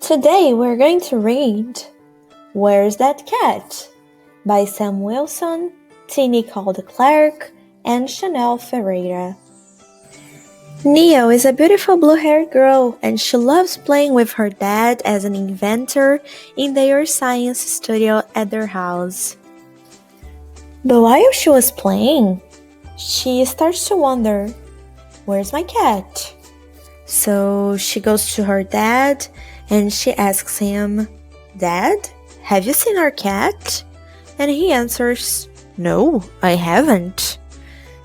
Today we're going to read Where's That Cat? By Sam Wilson, T. Nicole Clark, and Chanel Ferreira. Neo is a beautiful blue-haired girl and she loves playing with her dad as an inventor in their science studio at their house. But while she was playing, she starts to wonder, where's my cat? So she goes to her dad and she asks him, Dad, have you seen our cat? And he answers, No, I haven't.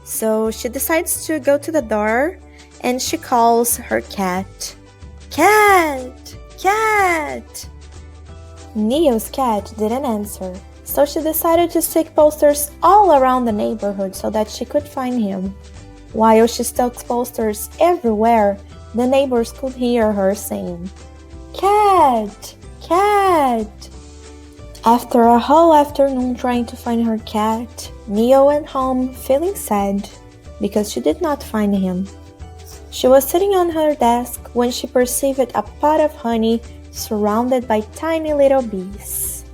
So she decides to go to the door and she calls her cat. Cat! Cat! Neo's cat didn't answer, so she decided to stick posters all around the neighborhood so that she could find him. While she stuck posters everywhere, the neighbors could hear her saying, Cat! Cat! After a whole afternoon trying to find her cat, Neo went home feeling sad because she did not find him. She was sitting on her desk when she perceived a pot of honey surrounded by tiny little bees.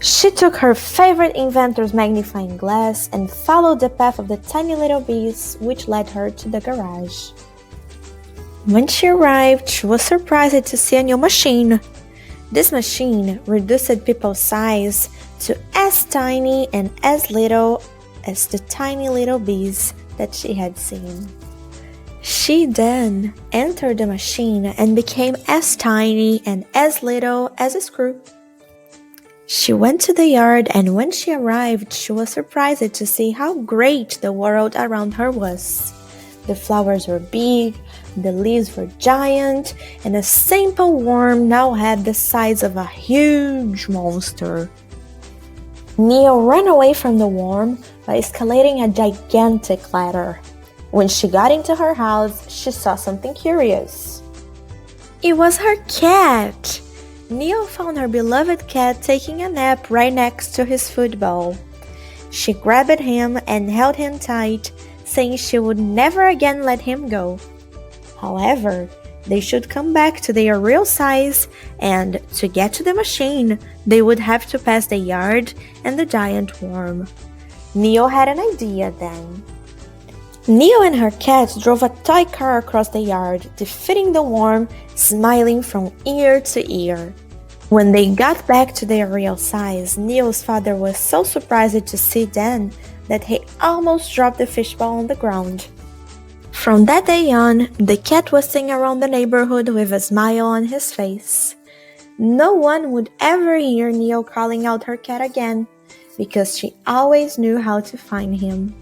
She took her favorite inventor's magnifying glass and followed the path of the tiny little bees, which led her to the garage. When she arrived, she was surprised to see a new machine. This machine reduced people's size to as tiny and as little as the tiny little bees that she had seen. She then entered the machine and became as tiny and as little as a screw. She went to the yard, and when she arrived, she was surprised to see how great the world around her was. The flowers were big, the leaves were giant, and a simple worm now had the size of a huge monster. Neo ran away from the worm by escalating a gigantic ladder. When she got into her house, she saw something curious. It was her cat! Neo found her beloved cat taking a nap right next to his food bowl. She grabbed him and held him tight, saying she would never again let him go. However, they should come back to their real size, and to get to the machine, they would have to pass the yard and the giant worm. Neo had an idea then. Neo and her cat drove a toy car across the yard, defeating the worm, smiling from ear to ear. When they got back to their real size, Neo's father was so surprised to see them that he almost dropped the fishbowl on the ground. From that day on, the cat was seen around the neighborhood with a smile on his face. No one would ever hear Neo calling out her cat again, because she always knew how to find him.